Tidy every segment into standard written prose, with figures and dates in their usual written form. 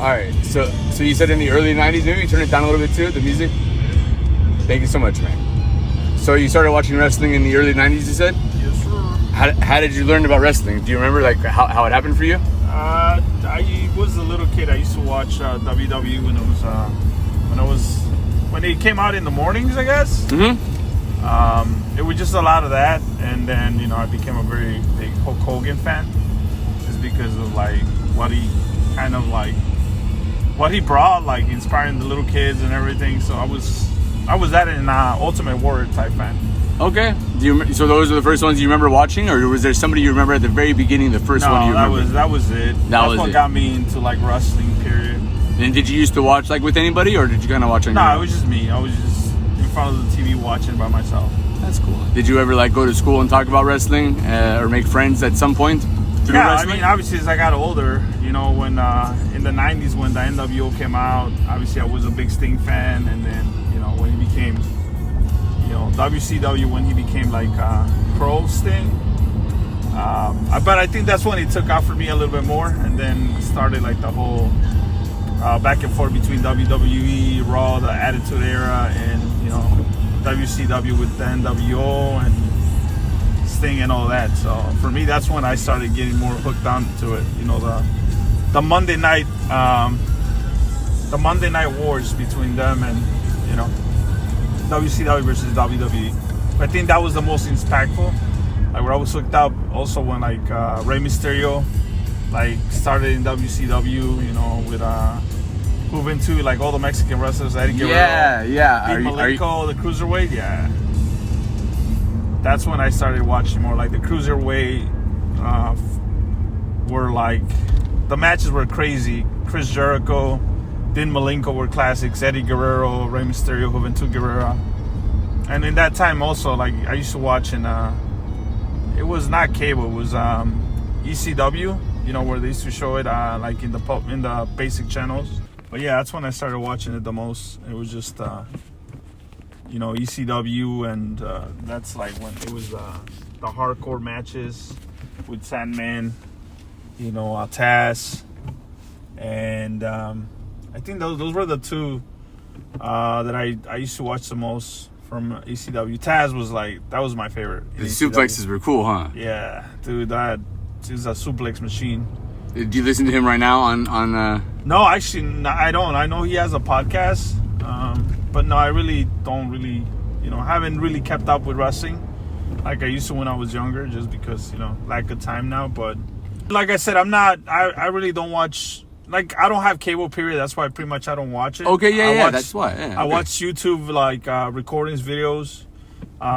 All right. So you said in the early 90s, maybe you turn it down a little bit too, the music? Thank you so much, man. So you started watching wrestling in the early 90s, you said? Yes, sir. How did you learn about wrestling? Do you remember like how it happened for you? I was a little kid. I used to watch WWE when it came out in the mornings, I guess. Mm-hmm. It was just a lot of that, and then I became a very big Hulk Hogan fan, just because of like what he brought, like inspiring the little kids and everything. So I was that an Ultimate Warrior type fan. Okay. So those are the first ones you remember watching, or was there somebody you remember at the very beginning, the first one you remember? That was it. That's what got me into like wrestling, period. And did you used to watch like with anybody, or did you kind of watch on your own? No, it was just me. I was just in front of the TV watching by myself. That's cool. Did you ever like go to school and talk about wrestling or make friends at some point through wrestling? I mean, obviously as I got older, when in the 90s when the NWO came out, obviously I was a big Sting fan, and then when he became WCW, when he became like pro Sting, but I think that's when it took off for me a little bit more, and then started like the whole back and forth between WWE, Raw, the Attitude Era, and WCW with the NWO and Sting and all that. So for me, that's when I started getting more hooked onto it. The Monday night wars between them and WCW versus WWE. I think that was the most impactful. Like where I was hooked up also when like Rey Mysterio like started in WCW, with moving to like all the Mexican wrestlers, Eddie Guerrero, Malenko, the Cruiserweight, That's when I started watching more like the Cruiserweight. Were like the matches were crazy. Chris Jericho, Dean Malenko were classics. Eddie Guerrero, Rey Mysterio, Juventud Guerrera. And in that time also, like I used to watch in it was not cable, it was ECW, where they used to show it like in the basic channels. But yeah, that's when I started watching it the most. It was just ECW, and that's like when it was the hardcore matches with Sandman, Taz, and I think those were the two that I used to watch the most from ECW. Taz was that was my favorite. The suplexes were cool, huh? Yeah, dude, that is a suplex machine. Do you listen to him right now on No, actually, I don't. I know he has a podcast, but no, I really don't haven't really kept up with wrestling like I used to when I was younger, just because, lack of time now. But like I said, I really don't watch, like I don't have cable, period. That's why pretty much I don't watch it. Okay, that's why. Yeah, I watch YouTube, like recordings, videos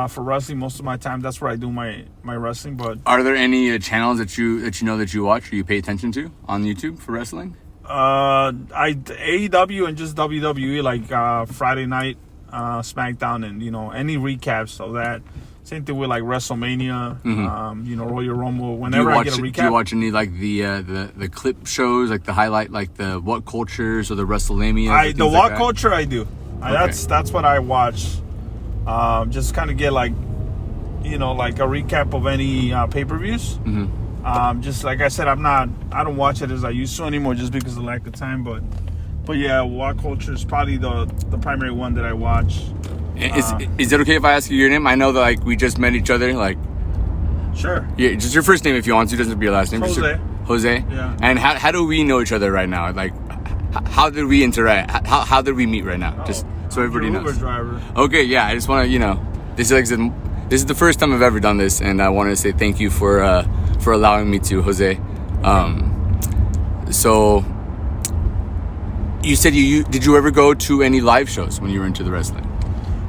for wrestling most of my time. That's where I do my wrestling. But are there any channels that you watch or you pay attention to on YouTube for wrestling? AEW and just WWE, like Friday night SmackDown, and any recaps of that. Same thing with like WrestleMania, Royal Rumble. Whenever I get a recap. Do you watch any like the clip shows, like the highlight, like the What Cultures or the WrestleMania? The What Culture I do. Okay. That's what I watch. Just kind of get like a recap of any pay-per-views. Mm-hmm. Just like I said, I don't watch it as I used to anymore, just because of the lack of time. But yeah, What Culture is probably the primary one that I watch. Is it okay if I ask you your name? I know that like we just met each other. Like, sure. Yeah, just your first name if you want to. Doesn't have to be your last name. Jose. Jose. Yeah. And how do we know each other right now? Like, how did we interact? How did we meet right now? Just so everybody knows. Uber driver. Okay. Yeah. I just want to this is the first time I've ever done this, and I wanted to say thank you for allowing me to, Jose. So you said did you ever go to any live shows when you were into the wrestling?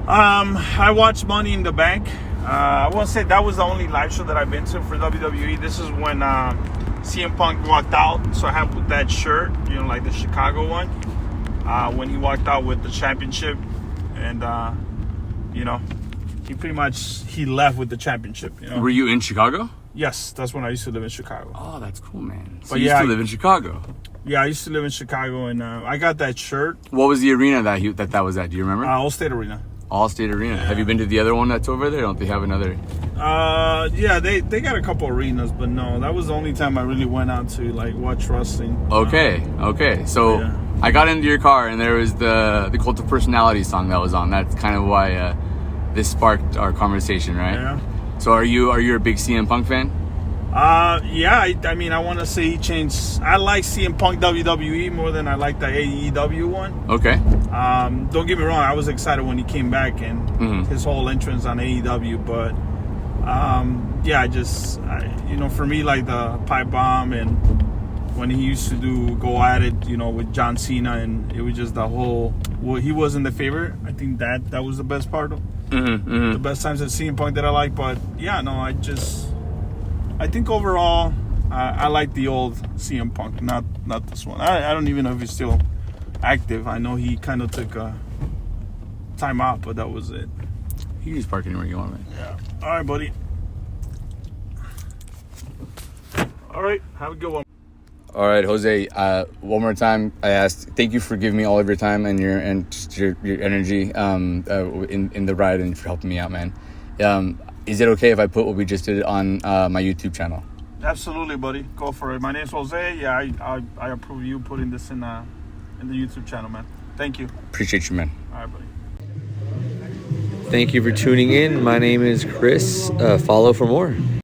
I watched Money in the Bank. I won't say that was the only live show that I've been to for WWE. This is when CM Punk walked out. So I have that shirt, like the Chicago one. When he walked out with the championship, and he left with the championship. Were you in Chicago? Yes, that's when I used to live in Chicago. Oh, that's cool, man. So you used to live in Chicago? Yeah, I used to live in Chicago, and I got that shirt. What was the arena that was at? Do you remember? Allstate Arena. Allstate Arena. Have you been to the other one that's over there? Don't they have another? Yeah, they got a couple arenas, but no, that was the only time I really went out to like watch wrestling. Okay. So Yeah. I got into your car and there was the Cult of Personality song that was on. That's kind of why this sparked our conversation, right? Yeah. So are you a big CM Punk fan? Yeah. I mean, I want to say he changed. I like CM Punk WWE more than I like the AEW one. Okay. Don't get me wrong. I was excited when he came back and his whole entrance on AEW, but yeah, for me, like the pipe bomb and when he used to go at it, with John Cena, and it was just the whole. Well, he wasn't the favorite. I think that was the best part of the best times at CM Punk that I like. But yeah, no, I think overall, I like the old CM Punk, not this one. I don't even know if he's still active. I know he kind of took a time out, but that was it. You can just park anywhere you want, man. Yeah. All right, buddy. All right. Have a good one. All right, Jose. One more time, I asked. Thank you for giving me all of your time and your energy in the ride and for helping me out, man. Is it okay if I put what we just did on my YouTube channel? Absolutely, buddy. Go for it. My name's Jose. Yeah, I approve you putting this in the YouTube channel, man. Thank you. Appreciate you, man. All right, buddy. Thank you for tuning in. My name is Chris. Follow for more.